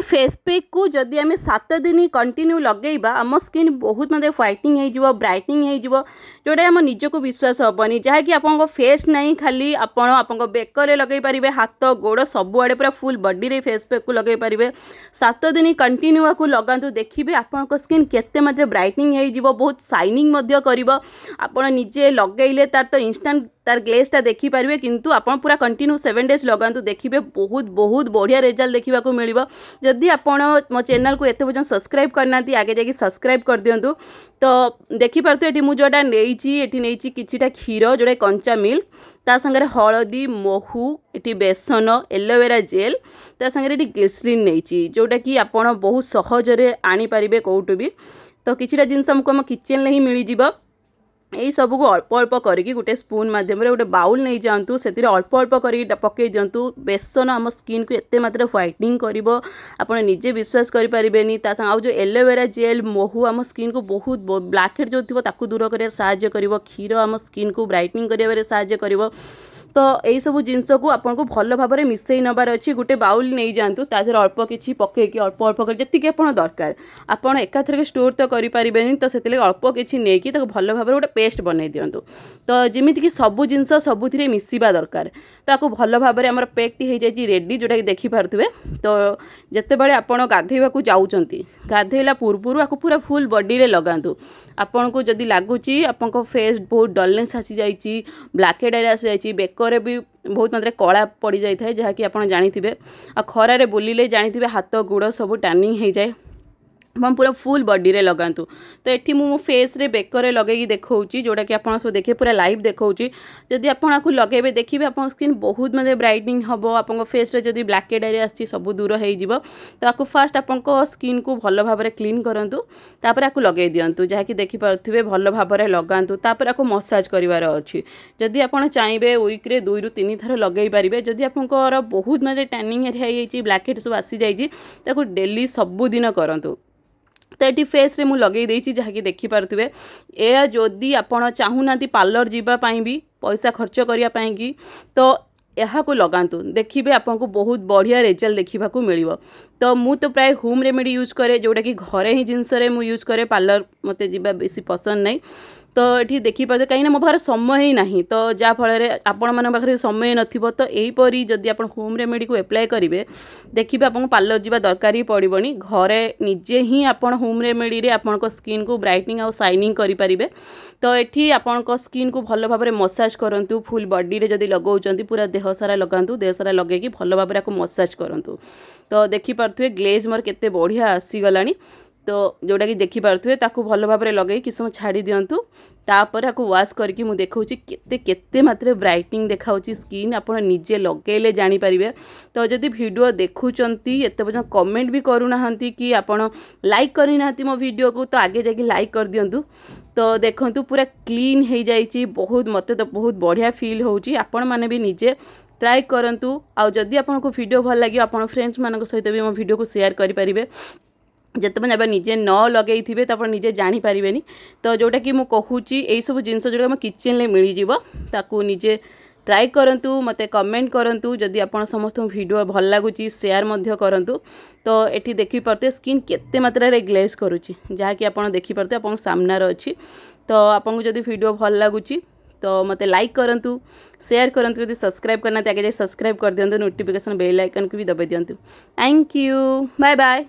Face pack को जदि आम 7 दिन कंटिन्यू लगेबा आम स्किन बहुत मतलब व्हाइटनिंग हो ब्राइटनिंग हो जोटा आम निजक विश्वास हेनी जहाँकि आप फेस नहीं खाली आप बेकर लगे पारे हाथ गोड़ सबुआड़े पूरा फुल बॉडी रे फेस पैक को लगे पारे 7 दिन कंटिन्यू को लगातु देखिए आप स्किन केते मतलब ब्राइटनिंग हो बहुत शाइनिंग आप निजे लगेले तार तो इंस्टांट तार ग्लेसटा देखिपारे किंतु आप पूरा कंटिन्यू 7 डेज लगातु देखिए बहुत बहुत बढ़िया रिजल्ट देखा मिल जदि आपण मो चैनल को एत पर्यटन सब्सक्राइब करना आगे जाकि सब्सक्राइब कर दिंतु तो देखिपे ये मुझे जोटा नहीं किछिटा क्षीर जोटा कंचा मिल्क ता संगे हलदी महू ये बेसन एलोवेरा जेल ता संगे ग्लिसरीन नहीं जोटा कि आपण बहुत सहजरे आनीपारे कौटू भी तो किछिटा जिनस आमको आम किचेन ही मिल जाव यही सबको अल्प अल्प करके गोटे स्पून मध्यम गोटे बाउल नहीं जातु से अल्प अल्प कर पकई दिंतु बेसन आम स्किन को एत मात्रा व्हाइटनिंग कर आप निजे विश्वास करें आउ जो एलोवेरा जेल महू आम स्किन को बहुत ब्लैक हेड जो थी दूर कर साहाय्य कर क्षीर आम स्किन को ब्राइटनिंग कर साहाय्य कर तो यही सब जिनस को आपको भल भाव में मिसई नबार अच्छी गोटे बाउल नहीं जातु तादेह अल्प किसी पकईकि अल्प अल्प कर जी आप दरकार आपड़ एकाथर स्टोर तो करें तो से अल्प किसी नहीं भल भाव गोटे पेस्ट बनई दिंतु तो जमीक सबू जिनस सबुथ मिसवा दरकार तो भल भाव में आम पैकटी हो जाए रेडी जोटा कि देखिपे तो जिते बड़े आप गाधेवा जाऊँच गाधेला पूर्व आपको पूरा फुल बॉडी रे लगातु आपन को जदि लगुच आप फेस बहुत डलनेस आसी जाइए ब्लैक हेड आसी जाइए बेकर भी बहुत मात्रा कला पड़ जाए जहाँकि आप जाथे आ खरारे बुलिले जाथे हाथ गोड़ सब टैनिंग हो जाए हम पूरा फुल बॉडी रे लगातु तो ये मो फेस रे बेकर लगे देखा जोटा कि आप सब देखिए पूरा लाइव देखा जदि आपको लगे देखिए आप स्किन बहुत मतलब ब्राइटनिंग हम आप फेस रे जदि ब्लैक हेड आसी सब दूर हो तो आपको फास्ट आप स्किन को भल भाव में क्लीन करूँ तापर आपको लगे दिंतु जहाँकि देखिपे भल भाव में लगातु तापर आपको मसाज करार अच्छी जदि आप चाहिए वीक्रे 2 ରୁ 3 थर लगे पारे जदि आपंकर बहुत मतलब टैनिंग एरिया ब्लैक हेड सब आसी जाइए डेली सबुदिन करूँ तो ये फेस रे मु लगे देछि जहाँकि देखिपे या जदि आपड़ चाहूना पार्लर जीवाई भी पैसा खर्च करने तो यहाँ को लगातु देखिए आपको बहुत बढ़िया रिजल्ट देखा मिल तो मु तो प्राय होम रेमेडी यूज करे जोटा कि घरे ही जिनस यूज करे पार्लर मत जा बेसी पसंद नहीं तो ये देखिपे कहीं मो पाखे समय ही ना तो जहाँफल आपण मन पाखे समय नथिबो तो यहीपरी जदि आप होम रेमेडी को एप्लाय करेंगे देखिए आपको पार्लर जावा दरकार ही पड़ोनी घरे निजे ही आप होम रेमेडी रे आपन स्किन को ब्राइटनिंग और शाइनिंग करें तो ये आपन स्किन को भल भाव में मसाज करूँ फुल बॉडी रे जदि लगाउछंती पूरा देह सारा लगातु देह सारा लगे भल भाव में आपको मसाज करूँ तो देखिपे ग्लेज मोर केते बढ़िया आसीगलानी तो जोटा कि देखिपे ताकू भल भाव में लगे कि समय छाड़ी दिंतु तापर आपको वाश करके मुझे देखा केते मात्रा ब्राइटनिंग देखा स्किन आप निजे लगेले जानीपारे तो जदि वीडियो देखुंत एत पर्यटन कमेंट भी करूना कि आपड़ लाइक करना मो वीडियो को तो आगे जाके लाइक कर दिंतु तो देखंतु पूरा क्लीन हो जाइए बहुत मत तो बहुत बढ़िया फील होची आपण माने भी निजे ट्राई करंतु आ जदि आपको वीडियो भल लगे आप फ्रेंड्स मान सहित भी मो वीडियो को शेयर करेंगे जिते आप निजे न लगे थे तो आप निजे जानीपारे तो जोटा कि मुझे कहूँ यही सब जिनस जोटा आम किचेन में मिल ताकू निजे ट्राई करूँ मत कमेंट करूँ जदि आप समस्त वीडियो भल लगुच शेयर करूँ तो ये देखिपे स्किन केते मात्रा रे ग्लेज करुच्ची जहाँकि आप देखिपे आप सामनार अच्छी तो आपको जदि वीडियो भल लगुच तो मत लाइक करूँ शेयर करूँ जब सब्सक्राइब करना आगे जाए सब्सक्राइब कर दिंतु नोटिफिकेशन बेल आइकन को भी दबाई दिंतु थैंक यू बाय बाय।